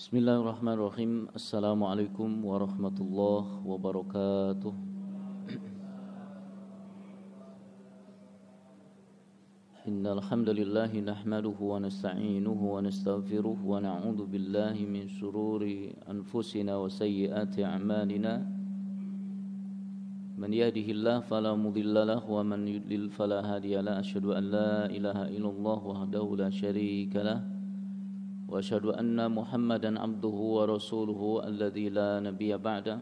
Bismillahirrahmanirrahim. Assalamualaikum warahmatullahi wabarakatuh. Innal hamdalillah nahmaduhu wa nasta'inuhu wa nastaghfiruh wa na'udzu billahi min shururi anfusina wa sayyiati a'malina. Man yahdihillahu fala mudilla lahu wa man yudlil fala hadiya lahu. Asyhadu an la ilaha illallah wahdahu la syarika lahu wa asyhadu anna Muhammadan abduhu wa rasuluhu alladzi la nabiyya ba'da.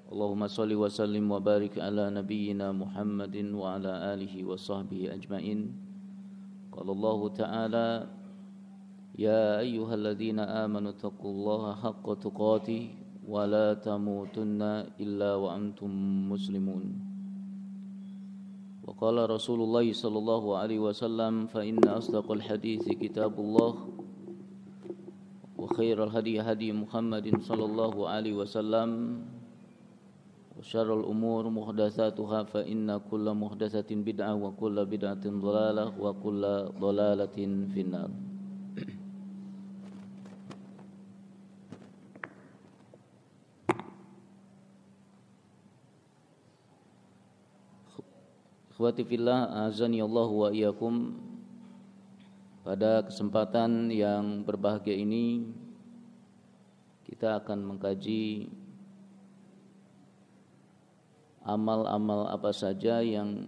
Allahumma shalli wa sallim wa barik ala nabiyyina Muhammadin wa ala alihi wa sahbihi ajmain. Qala Allah ta'ala ya ayyuhalladzina amanu taqullaha haqqa tuqatih wa la tamutunna illa wa antum muslimun. Wa qala Rasulullah sallallahu alaihi wasallam fa inna asdaqal hadithi kitabullah wa khairal hadi hadi Muhammadin sallallahu alaihi wasallam wa syarrul umur muhdatsatuha fa inna kulla muhdatsatin bid'ah wa kulla bid'atin dhalalah wa kulla dhalalatin finnar. Ikhwati fillah, azani Allah wa iyyakum. Pada kesempatan yang berbahagia ini kita akan mengkaji amal-amal apa saja yang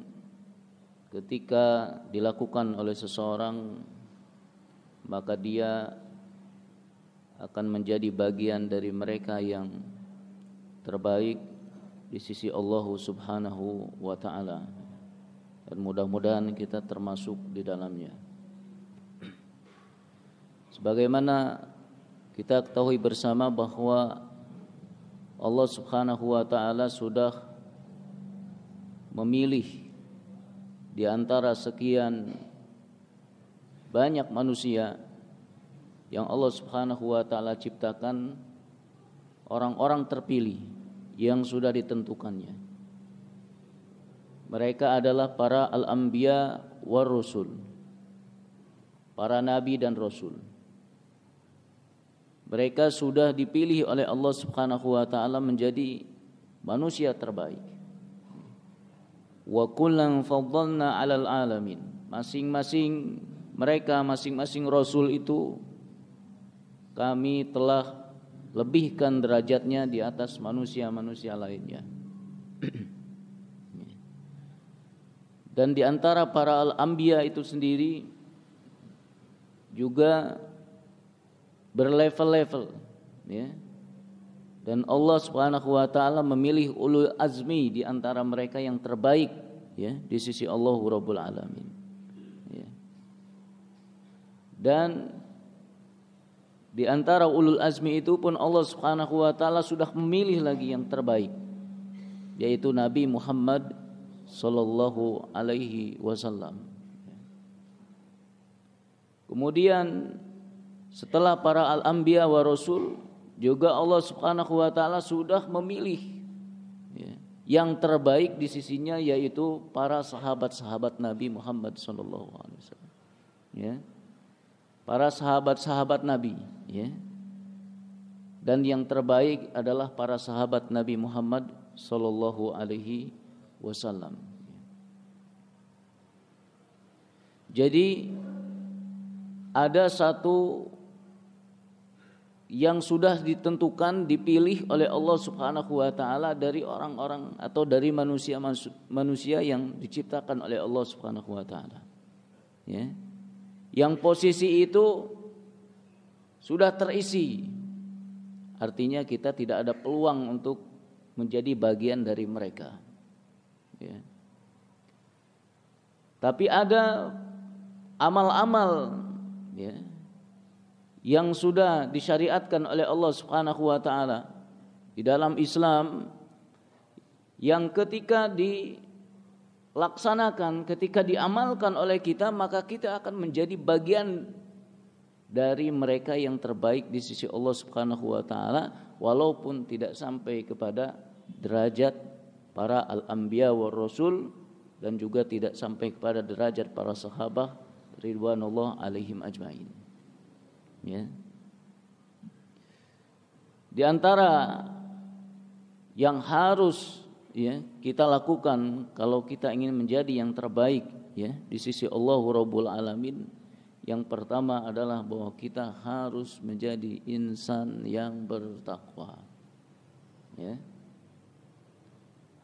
ketika dilakukan oleh seseorang maka dia akan menjadi bagian dari mereka yang terbaik di sisi Allah Subhanahu wa taala. Dan mudah-mudahan kita termasuk di dalamnya. Sebagaimana kita ketahui bersama bahwa Allah Subhanahu wa taala sudah memilih di antara sekian banyak manusia yang Allah Subhanahu wa taala ciptakan orang-orang terpilih yang sudah ditentukannya. Mereka adalah para al-anbiya war rusul, para nabi dan rasul. Mereka sudah dipilih oleh Allah Subhanahu wa taala menjadi manusia terbaik. Wa kullan faddalna 'alal alamin. Masing-masing mereka, masing-masing rasul itu kami telah lebihkan derajatnya di atas manusia-manusia lainnya. Dan di antara para al-anbiya itu sendiri juga berlevel-level, ya. Dan Allah Subhanahu wa taala memilih ulul azmi di antara mereka yang terbaik, ya, di sisi Allah Rabbul Alamin. Ya. Dan di antara ulul azmi itu pun Allah Subhanahu wa taala sudah memilih lagi yang terbaik, yaitu Nabi Muhammad sallallahu alaihi wasallam. Kemudian setelah para al-anbiya wa rasul juga Allah Subhanahu wa taala sudah memilih, ya, yang terbaik di sisinya, yaitu para sahabat-sahabat Nabi Muhammad sallallahu alaihi wasallam. Ya. Para sahabat-sahabat Nabi, ya. Dan yang terbaik adalah para sahabat Nabi Muhammad sallallahu alaihi wasallam. Jadi ada satu yang sudah ditentukan, dipilih oleh Allah Subhanahu wa taala dari orang-orang atau dari manusia yang diciptakan oleh Allah Subhanahu wa taala. Ya. Yang posisi itu sudah terisi. Artinya kita tidak ada peluang untuk menjadi bagian dari mereka. Ya. Tapi ada amal-amal, ya, yang sudah disyariatkan oleh Allah Subhanahu wa taala di dalam Islam, yang ketika dilaksanakan, ketika diamalkan oleh kita, maka kita akan menjadi bagian dari mereka yang terbaik di sisi Allah Subhanahu wa taala, walaupun tidak sampai kepada derajat para al-anbiya war rasul dan juga tidak sampai kepada derajat para sahabat ridwanullah alaihim ajmain. Ya. Di antara yang harus ya kita lakukan kalau kita ingin menjadi yang terbaik ya di sisi Allah Rabbul Alamin, yang pertama adalah bahwa kita harus menjadi insan yang bertakwa. Ya.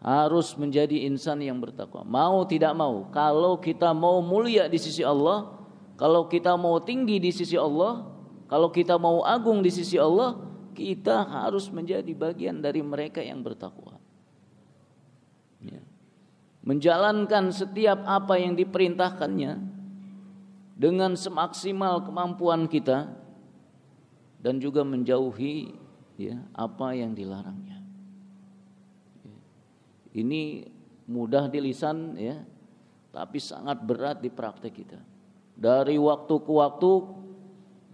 Harus menjadi insan yang bertakwa. Mau tidak mau, kalau kita mau mulia di sisi Allah, kalau kita mau tinggi di sisi Allah, kalau kita mau agung di sisi Allah, kita harus menjadi bagian dari mereka yang bertakwa. Ya. Menjalankan setiap apa yang diperintahkannya dengan semaksimal kemampuan kita, dan juga menjauhi ya apa yang dilarangnya. Ya. Ini mudah di lisan ya, tapi sangat berat di praktek kita. Dari waktu ke waktu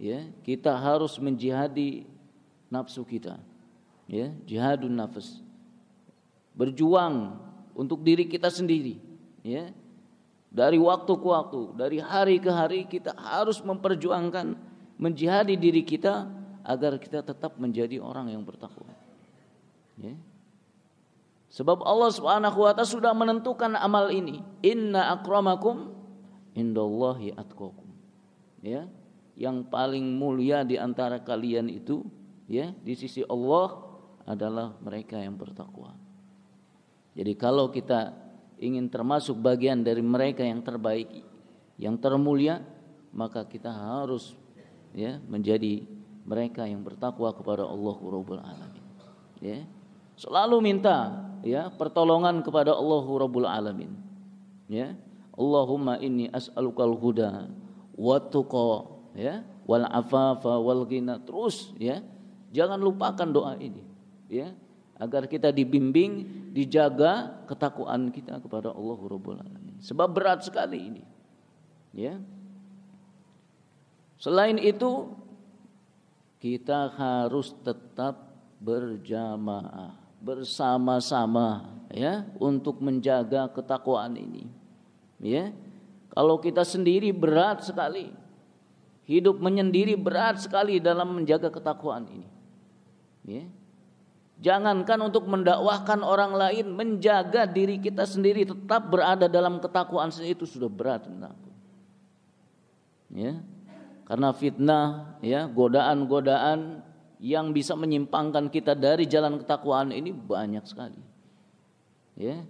ya kita harus menjihadi nafsu kita, ya, jihadun nafs, berjuang untuk diri kita sendiri, ya. Dari waktu ke waktu, dari hari ke hari kita harus memperjuangkan, menjihadi diri kita agar kita tetap menjadi orang yang bertakwa. Ya. Sebab Allah Subhanahu wa taala sudah menentukan amal ini. Inna akramakum indallahi atqakum. Ya, yang paling mulia di antara kalian itu ya di sisi Allah adalah mereka yang bertakwa. Jadi kalau kita ingin termasuk bagian dari mereka yang terbaik, yang termulia, maka kita harus ya menjadi mereka yang bertakwa kepada Allah Rabbul Alamin. Ya. Selalu minta ya pertolongan kepada Allah Rabbul Alamin. Ya. Allahumma inni as'alukal huda wat tuqa ya wal afafa wal ghina. Terus ya. Jangan lupakan doa ini ya, agar kita dibimbing, dijaga ketakwaan kita kepada Allah Rabbul Alamin. Sebab berat sekali ini. Ya. Selain itu kita harus tetap berjamaah, bersama-sama ya untuk menjaga ketakwaan ini. Ya. Kalau kita sendiri berat sekali. Hidup menyendiri berat sekali dalam menjaga ketakwaan ini. Ya. Jangankan untuk mendakwahkan orang lain, menjaga diri kita sendiri tetap berada dalam ketakwaan itu sudah berat. Ya. Karena fitnah, ya, godaan-godaan yang bisa menyimpangkan kita dari jalan ketakwaan ini banyak sekali. Ya.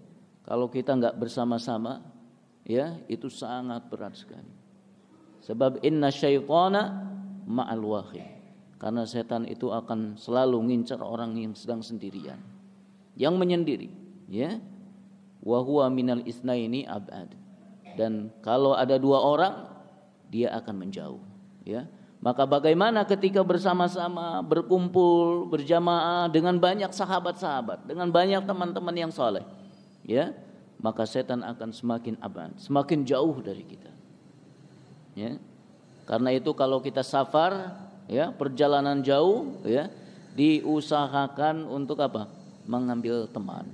Kalau kita enggak bersama-sama, ya, itu sangat berat sekali. Sebab inna syaitana ma'al wahid. Karena setan itu akan selalu ngincar orang yang sedang sendirian, yang menyendiri, ya. Wa huwa minal isnaini abad. Dan kalau ada dua orang, dia akan menjauh, ya. Maka bagaimana ketika bersama-sama, berkumpul, berjamaah dengan banyak sahabat-sahabat, dengan banyak teman-teman yang saleh, ya. Maka setan akan semakin abad, semakin jauh dari kita. Ya. Karena itu kalau kita safar, ya, perjalanan jauh, ya, diusahakan untuk apa? Mengambil teman,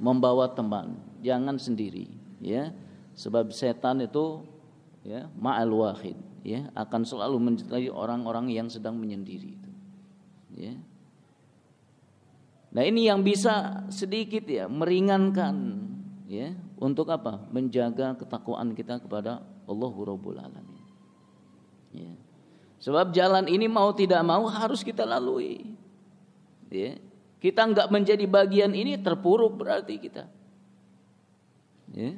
membawa teman, jangan sendiri, ya. Sebab setan itu, ya, ma'al wahid, ya, akan selalu mencintai orang-orang yang sedang menyendiri itu. Ya. Nah, ini yang bisa sedikit ya meringankan, ya, untuk apa? Menjaga ketakwaan kita kepada Allah Rabbul Alamin. Ya. Sebab jalan ini mau tidak mau harus kita lalui. Ya. Kita enggak menjadi bagian ini terpuruk berarti kita. Ya.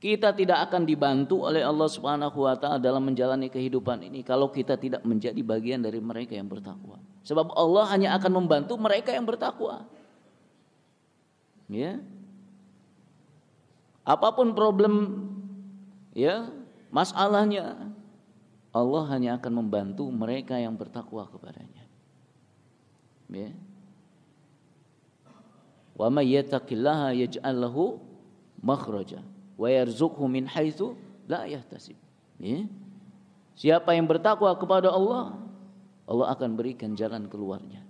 Kita tidak akan dibantu oleh Allah Subhanahu wa taala dalam menjalani kehidupan ini kalau kita tidak menjadi bagian dari mereka yang bertakwa. Sebab Allah hanya akan membantu mereka yang bertakwa. Ya. Apapun problem ya, masalahnya, Allah hanya akan membantu mereka yang bertakwa kepadanya. Ya. Wa may yattaqillaha yaj'al lahu makhraja wa yarzuqhu min haitsu la yahtasib. Ya. Siapa yang bertakwa kepada Allah, Allah akan berikan jalan keluarnya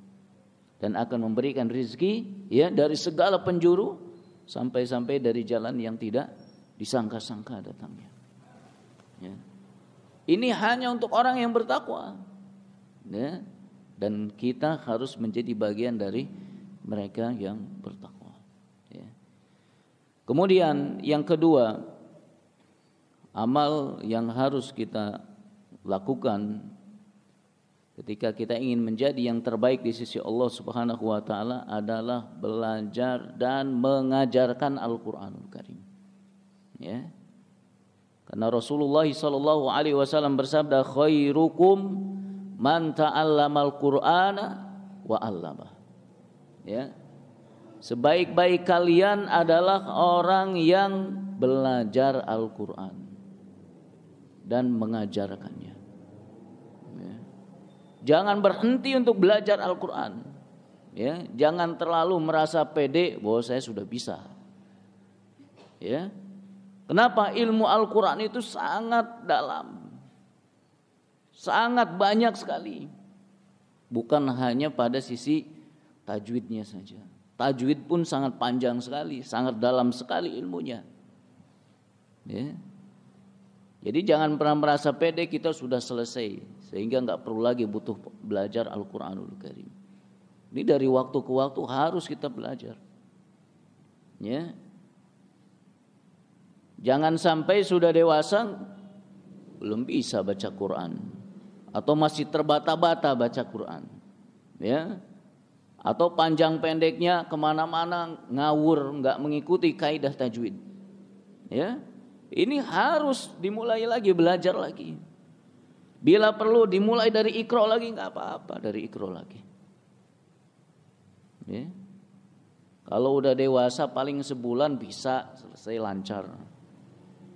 dan akan memberikan rezeki ya dari segala penjuru sampai-sampai dari jalan yang tidak disangka-sangka datangnya. Ya. Ini hanya untuk orang yang bertakwa. Ya. dan kita harus menjadi bagian dari mereka yang bertakwa. Ya. Kemudian yang kedua, amal yang harus kita lakukan ketika kita ingin menjadi yang terbaik di sisi Allah Subhanahu wa taala adalah belajar dan mengajarkan Al-Qur'anul Karim. Ya. Karena Rasulullah sallallahu alaihi wasallam bersabda, khairukum man ta'allamal Qur'ana wa 'allamah. Ya. Sebaik-baik kalian adalah orang yang belajar Al-Qur'an dan mengajarkannya. Ya. Jangan berhenti untuk belajar Al-Qur'an. Ya, jangan terlalu merasa pede bahwa saya sudah bisa. Ya. Kenapa? Ilmu Al-Qur'an itu sangat dalam. Sangat banyak sekali. Bukan hanya pada sisi tajwidnya saja. Tajwid pun sangat panjang sekali, sangat dalam sekali ilmunya. Ya. Jadi jangan pernah merasa pede kita sudah selesai, sehingga enggak perlu lagi butuh belajar Al-Qur'anul Karim. Ini dari waktu ke waktu harus kita belajar. Ya. Jangan sampai sudah dewasa belum bisa baca Quran, atau masih terbata-bata baca Quran. Ya. Atau panjang pendeknya kemana-mana ngawur, enggak mengikuti kaidah tajwid. Ya. Ini harus dimulai lagi, belajar lagi. Bila perlu dimulai dari Iqra lagi, enggak apa-apa, dari Iqra lagi. Ya. Kalau udah dewasa paling sebulan bisa selesai lancar.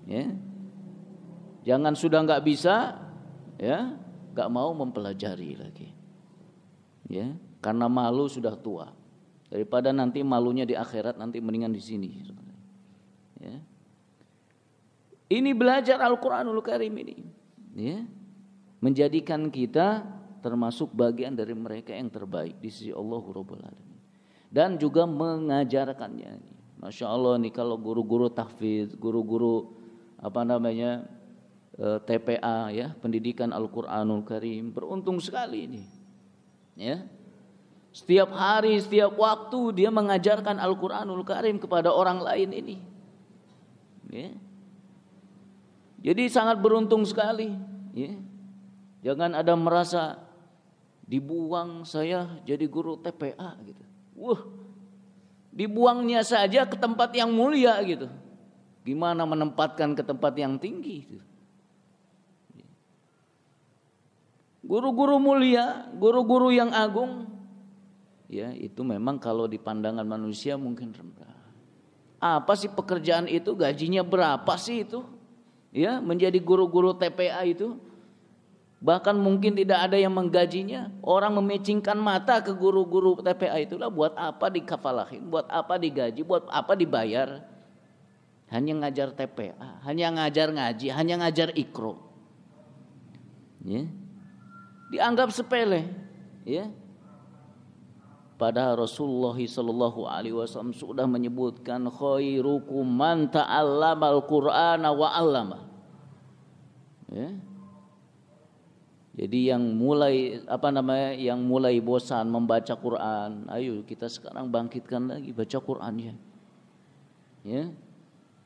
Ya. Jangan sudah enggak bisa, ya, enggak mau mempelajari lagi. Ya, karena malu sudah tua. Daripada nanti malunya di akhirat, nanti mendingan di sini. Ya. Ini belajar Al-Qur'anul Karim ini, ya, menjadikan kita termasuk bagian dari mereka yang terbaik di sisi Allah Rabbul Alamin. Dan juga mengajarkannya. Masya Allah nih kalau guru-guru tahfidz, guru-guru TPA, ya, pendidikan Al-Qur'anul Karim, beruntung sekali ini. Ya. Setiap hari, setiap waktu dia mengajarkan Al-Qur'anul Karim kepada orang lain ini. Ya. Jadi sangat beruntung sekali. Ya. Jangan ada merasa dibuang saya jadi guru TPA gitu. Dibuangnya saja ke tempat yang mulia gitu. Gimana menempatkan ke tempat yang tinggi gitu. Guru-guru mulia, guru-guru yang agung, ya itu memang kalau di pandangan manusia mungkin rendah. Apa sih pekerjaan itu? Gajinya berapa sih itu? Ya, menjadi guru-guru TPA itu. Bahkan mungkin tidak ada yang menggajinya. Orang memicingkan mata ke guru-guru TPA itulah, buat apa dikafalahin, buat apa digaji, buat apa dibayar? Hanya ngajar TPA, hanya ngajar ngaji, hanya ngajar Iqra. Ya. Dianggap sepele, ya. Padahal Rasulullah sallallahu alaihi wasallam sudah menyebutkan khairukum man ta'allamal Qur'ana wa 'allama. Ya. Jadi yang mulai bosan membaca Quran, ayo kita sekarang bangkitkan lagi baca Qurannya. Ya.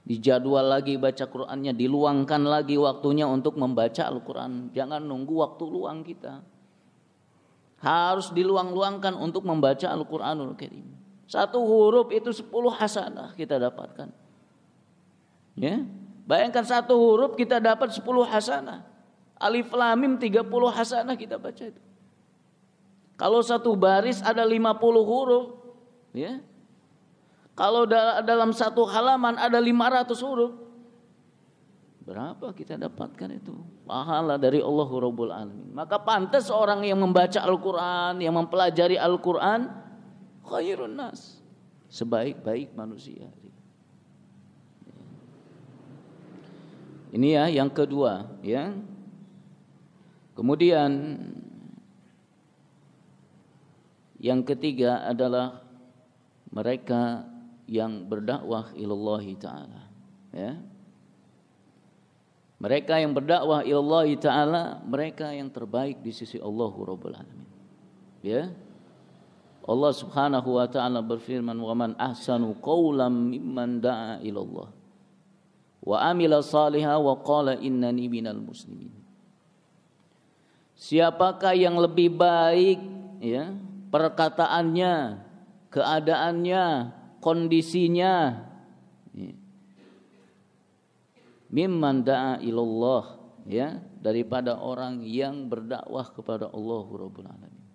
Dijadwal lagi baca Qurannya, diluangkan lagi waktunya untuk membaca Al-Quran. Jangan nunggu waktu luang kita. Harus diluang-luangkan untuk membaca Al-Quranul Karim. 1 huruf itu 10 hasanah kita dapatkan. Ya, bayangkan 1 huruf kita dapat 10 hasanah. Alif Lam Mim 30 hasanah kita baca itu. Kalau 1 baris ada 50 huruf, ya. Kalau dalam 1 halaman ada 500 huruf, berapa kita dapatkan itu? Pahala dari Allah Rabbul Alamin. Maka pantas orang yang membaca Al-Quran, yang mempelajari Al-Quran, khairun nas, sebaik-baik manusia. Ini ya yang kedua, ya. Kemudian yang ketiga adalah mereka yang berdakwah ilallahi ta'ala, ya. Mereka yang berdakwah ilallahi ta'ala, mereka yang terbaik di sisi Allah Rabbul Alamin. Ya. Allah Subhanahu wa taala berfirman, "Wa man ahsanu qawlan mimman da'a ilallah wa amila salihan wa qala innani minal muslimin." Siapakah yang lebih baik ya perkataannya, keadaannya, kondisinya ya, mimman da'a ilallah ya, daripada orang yang berdakwah kepada Allah Rabbul Alamin.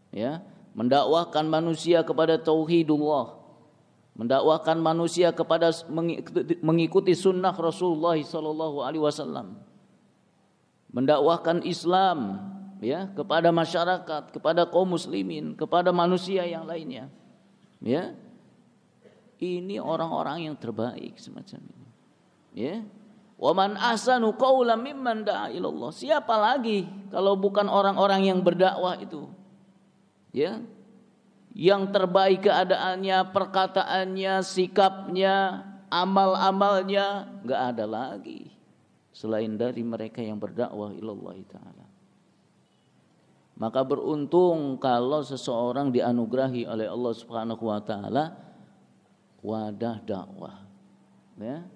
Ya, mendakwahkan manusia kepada tauhidullah, mendakwahkan manusia kepada mengikuti sunnah Rasulullah sallallahu alaihi wasallam, mendakwahkan Islam ya kepada masyarakat, kepada kaum muslimin, kepada manusia yang lainnya. Ya. Ini orang-orang yang terbaik semacam ini. Ya. Wa man ahsanu qawlan mimman da'a ilallah. Siapa lagi kalau bukan orang-orang yang berdakwah itu? Ya. Yang terbaik keadaannya, perkataannya, sikapnya, amal-amalnya, enggak ada lagi selain dari mereka yang berdakwah ilallah taala. Maka beruntung kalau seseorang dianugerahi oleh Allah Subhanahu wa taala wadah dakwah. Ya.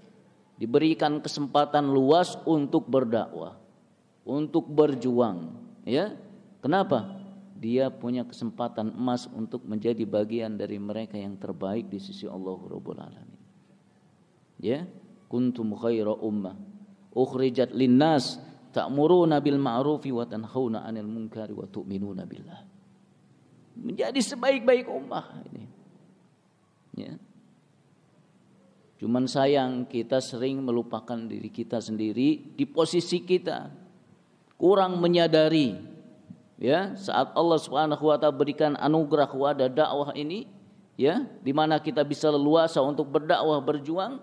Diberikan kesempatan luas untuk berdakwah, untuk berjuang, ya. Kenapa? Dia punya kesempatan emas untuk menjadi bagian dari mereka yang terbaik di sisi Allah Rabbul Alamin. Ya, kuntum khaira ummah ukhrijat linnas ta'muruna bil ma'rufi wa tanhauna 'anil munkari wa tu'minuna billah. Menjadi sebaik-baik ummah ini. Ya. Cuman sayang kita sering melupakan diri kita sendiri di posisi kita. Kurang menyadari ya, saat Allah Subhanahu wa taala berikan anugerah wadah dakwah ini ya, di mana kita bisa leluasa untuk berdakwah, berjuang,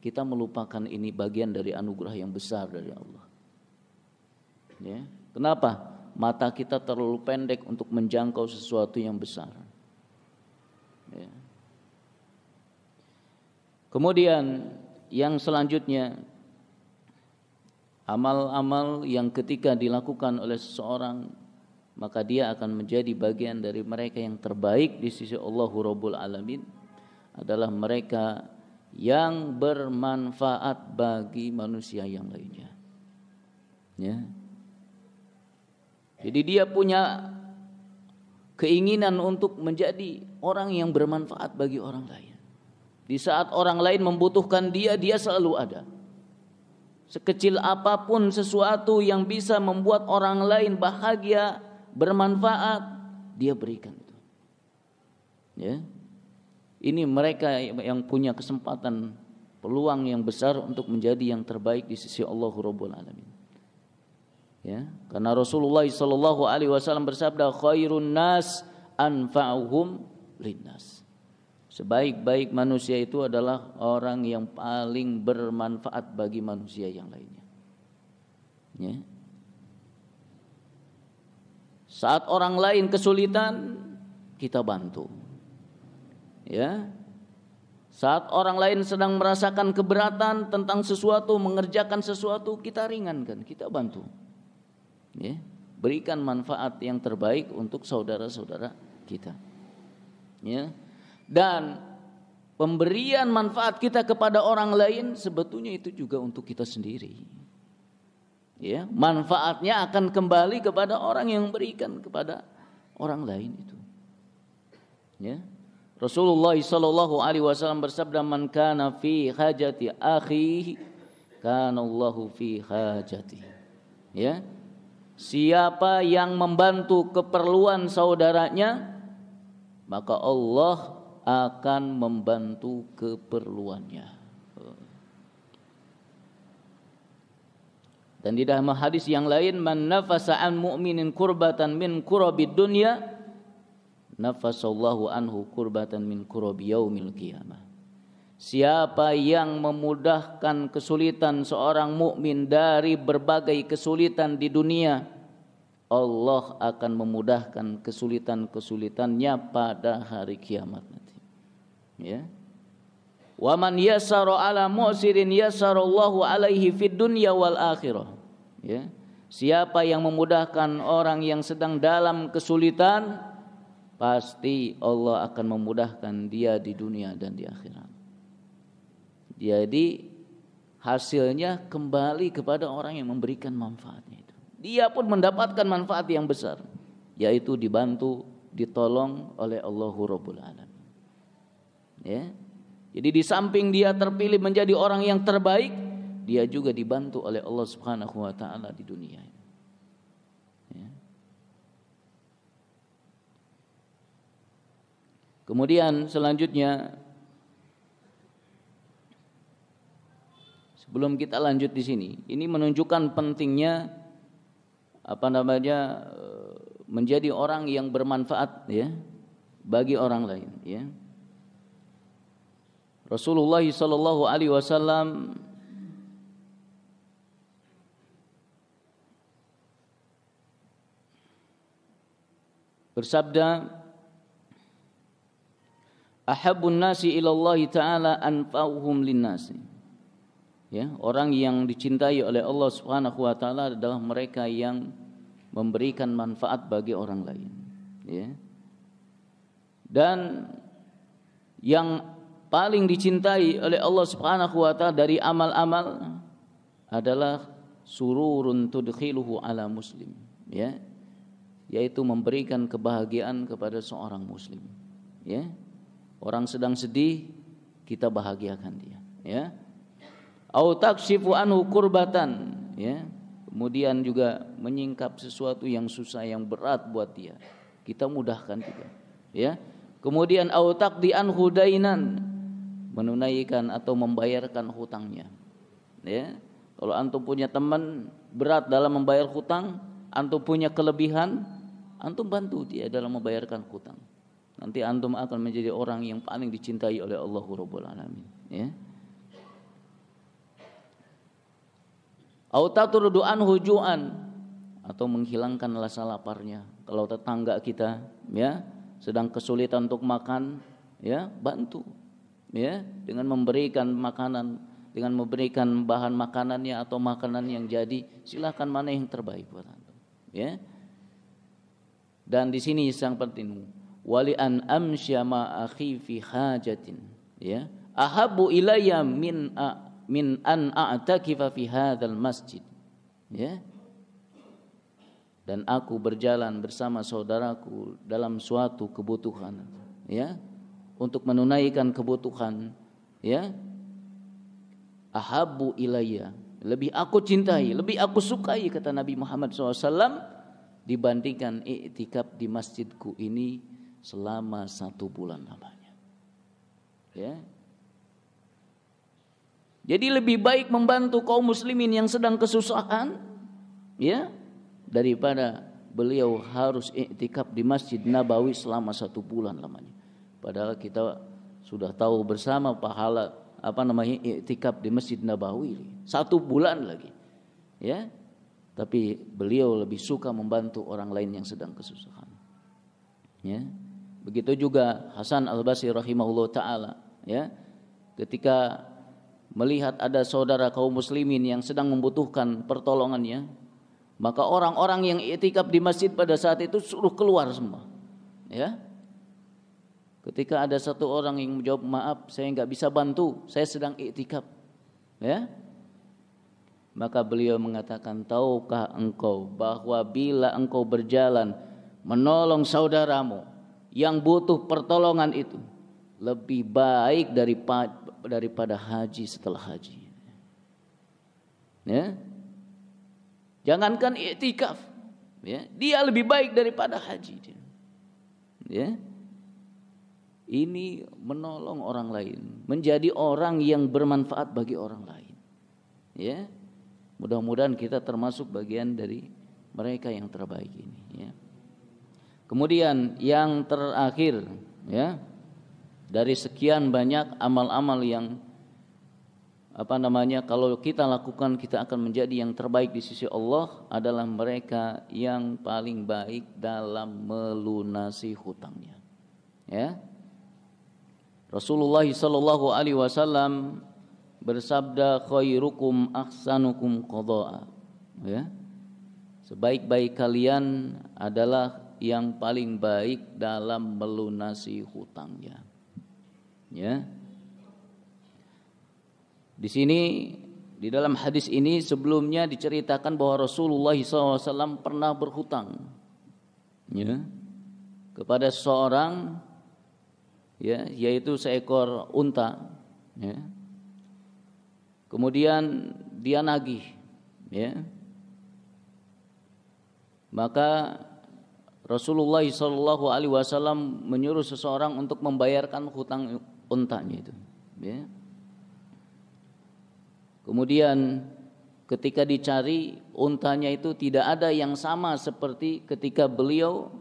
kita melupakan ini bagian dari anugerah yang besar dari Allah. Ya. Kenapa? Mata kita terlalu pendek untuk menjangkau sesuatu yang besar. Ya. Kemudian yang selanjutnya, amal-amal yang ketika dilakukan oleh seseorang maka dia akan menjadi bagian dari mereka yang terbaik di sisi Allah Rabbul Alamin adalah mereka yang bermanfaat bagi manusia yang lainnya. Ya. Jadi dia punya keinginan untuk menjadi orang yang bermanfaat bagi orang lain. Di saat orang lain membutuhkan dia, dia selalu ada. Sekecil apapun sesuatu yang bisa membuat orang lain bahagia, bermanfaat, dia berikan itu. Ya. Ini mereka yang punya kesempatan, peluang yang besar untuk menjadi yang terbaik di sisi Allah Rabbul Alamin. Ya, karena Rasulullah sallallahu alaihi wasallam bersabda, khairun nas anfa'uhum linnas. Sebaik-baik manusia itu adalah orang yang paling bermanfaat bagi manusia yang lainnya. Ya. Saat orang lain kesulitan, kita bantu. Ya. Saat orang lain sedang merasakan keberatan tentang sesuatu, mengerjakan sesuatu, kita ringankan, kita bantu. Ya. Berikan manfaat yang terbaik untuk saudara-saudara kita. Ya. Dan pemberian manfaat kita kepada orang lain sebetulnya itu juga untuk kita sendiri. Ya, manfaatnya akan kembali kepada orang yang memberikan kepada orang lain itu. Ya. Rasulullah sallallahu alaihi wasallam bersabda, "Man kana fi hajati akhihi, kana Allahu fi hajati." Ya. Siapa yang membantu keperluan saudaranya, maka Allah akan membantu keperluannya. Dan di dalam hadis yang lain, man nafasa an mu'minin kurbatan min kurabid dunya, nafasallahu anhu kurbatan min kurabi yaumil qiyamah. Siapa yang memudahkan kesulitan seorang mukmin dari berbagai kesulitan di dunia, Allah akan memudahkan kesulitan-kesulitannya pada hari kiamat nanti. Ya. Wa man yassara ala mu'sirin yassarallahu alaihi fid dunya wal akhirah. Ya. Siapa yang memudahkan orang yang sedang dalam kesulitan, pasti Allah akan memudahkan dia di dunia dan di akhirat. Jadi hasilnya kembali kepada orang yang memberikan manfaatnya itu. Dia pun mendapatkan manfaat yang besar, yaitu dibantu, ditolong oleh Allahu Rabbul Alamin. Ya. Jadi di samping dia terpilih menjadi orang yang terbaik, dia juga dibantu oleh Allah Subhanahu wa taala di dunia. Ya. Kemudian selanjutnya, sebelum kita lanjut di sini, ini menunjukkan pentingnya menjadi orang yang bermanfaat ya bagi orang lain ya. Rasulullah sallallahu alaihi wasallam bersabda, ahabbun nasi ilallah ta'ala anfa'uhum linnasi. Ya, orang yang dicintai oleh Allah Subhanahu wa taala adalah mereka yang memberikan manfaat bagi orang lain, ya. Dan yang paling dicintai oleh Allah Subhanahu wa taala dari amal-amal adalah sururun tudkhiluhu ala muslim, ya. Yaitu memberikan kebahagiaan kepada seorang muslim, ya. Orang sedang sedih, kita bahagiakan dia, ya. Au takshifu anhu kurbatan, ya. Kemudian juga menyingkap sesuatu yang susah, yang berat buat dia, kita mudahkan juga, ya. Kemudian au taqdi anhu dainan, menunaikan atau membayarkan hutangnya, ya. Kalau antum punya teman berat dalam membayar hutang, antum punya kelebihan, antum bantu dia dalam membayarkan hutang. Nanti antum akan menjadi orang yang paling dicintai oleh Allah Rabbul Alamin, ya. Au tatrudu anhu ju'an, atau menghilangkan rasa laparnya. Kalau tetangga kita ya sedang kesulitan untuk makan, ya bantu, ya, dengan memberikan makanan, dengan memberikan bahan makanannya atau makanan yang jadi, silakan mana yang terbaik buat antum, ya. Dan di sini yang penting, wali an amsya ma akhi fi hajatin, ya, ahabu ilayya min an a'takifa fi hadzal masjid, ya. Dan aku berjalan bersama saudaraku dalam suatu kebutuhan, ya, untuk menunaikan kebutuhan, ya. Ahabu ilayya, lebih aku cintai, lebih aku sukai, kata Nabi Muhammad SAW, dibandingkan i'tikaf di masjidku ini selama 1 bulan lamanya, ya. Jadi lebih baik membantu kaum muslimin yang sedang kesusahan, ya, daripada beliau harus i'tikaf di Masjid Nabawi selama 1 bulan lamanya. Padahal kita sudah tahu bersama pahala i'tikaf di Masjid Nabawi 1 bulan lagi, ya. Tapi beliau lebih suka membantu orang lain yang sedang kesusahan, ya. Begitu juga Hasan Al-Basri rahimahullah taala, ya, ketika melihat ada saudara kaum muslimin yang sedang membutuhkan pertolongannya, maka orang-orang yang i'tikaf di masjid pada saat itu suruh keluar semua, ya. Ketika ada satu orang yang menjawab, maaf saya enggak bisa bantu, saya sedang i'tikaf, ya. Maka beliau mengatakan, tahukah engkau bahwa bila engkau berjalan menolong saudaramu yang butuh pertolongan itu lebih baik daripada haji setelah haji, ya. Jangankan i'tikaf, ya, dia lebih baik daripada haji dia, ya. Ini menolong orang lain, menjadi orang yang bermanfaat bagi orang lain, ya. Mudah-mudahan kita termasuk bagian dari mereka yang terbaik ini, ya. Kemudian yang terakhir, ya, dari sekian banyak amal-amal yang kalau kita lakukan kita akan menjadi yang terbaik di sisi Allah, adalah mereka yang paling baik dalam melunasi hutangnya, ya. Rasulullah sallallahu alaihi wasallam bersabda, khairukum ahsanukum qada'a, ya. Sebaik-baik kalian adalah yang paling baik dalam melunasi hutangnya. Ya. Di sini di dalam hadis ini sebelumnya diceritakan bahwa Rasulullah SAW pernah berhutang, ya, kepada seseorang, ya, yaitu seekor unta, ya. Kemudian dia nagih, ya. Maka Rasulullah SAW menyuruh seseorang untuk membayarkan hutang untanya itu, ya. Kemudian ketika dicari untanya itu tidak ada yang sama seperti ketika beliau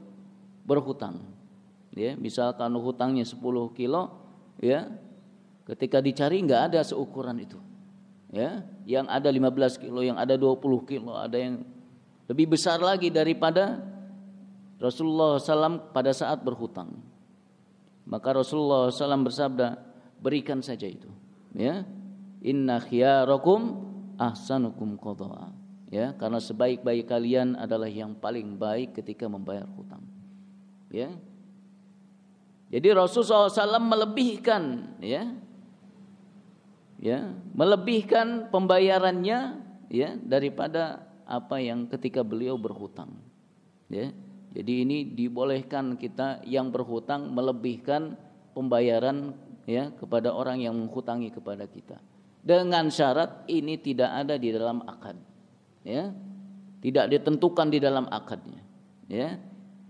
berhutang. Ya, misalkan hutangnya 10 kilo, ya. Ketika dicari enggak ada seukuran itu. Ya, yang ada 15 kilo, yang ada 20 kilo, ada yang lebih besar lagi daripada Rasulullah SAW pada saat berhutang. Maka Rasulullah SAW bersabda, berikan saja itu, ya. Inna khiyarakum ahsanukum qada'a. Ya, karena sebaik-baik kalian adalah yang paling baik ketika membayar hutang. Ya. Jadi Rasulullah SAW melebihkan, ya. Ya, melebihkan pembayarannya, ya, daripada apa yang ketika beliau berhutang. Ya. Jadi ini dibolehkan kita yang berhutang melebihkan pembayaran, ya, kepada orang yang menghutangi kepada kita. Dengan syarat ini tidak ada di dalam akad, ya, tidak ditentukan di dalam akadnya, ya.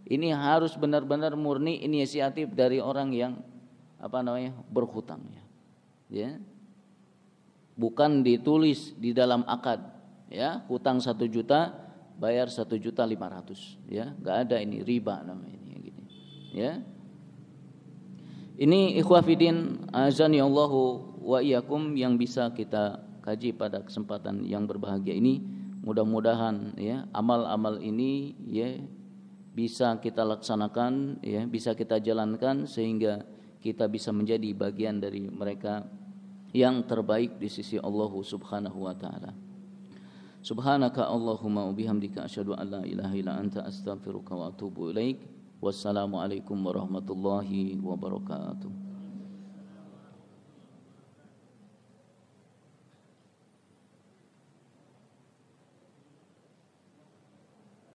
Ini harus benar-benar murni inisiatif dari orang yang berhutang, ya. Bukan ditulis di dalam akad, ya, hutang 1 juta bayar 1.500.000, ya, nggak ada, ini riba namanya ini, gitu, ya. Ini ikhwafidin azani Allahu wa iyyakum yang bisa kita kaji pada kesempatan yang berbahagia ini. Mudah-mudahan, ya, amal-amal ini, ya, bisa kita laksanakan, ya, bisa kita jalankan sehingga kita bisa menjadi bagian dari mereka yang terbaik di sisi Allah Subhanahu wa taala. Subhanaka Allahumma wa bihamdika asyhadu an la ilaha illa anta astaghfiruka wa atubu ilaik. Wassalamualaikum warahmatullahi wabarakatuh.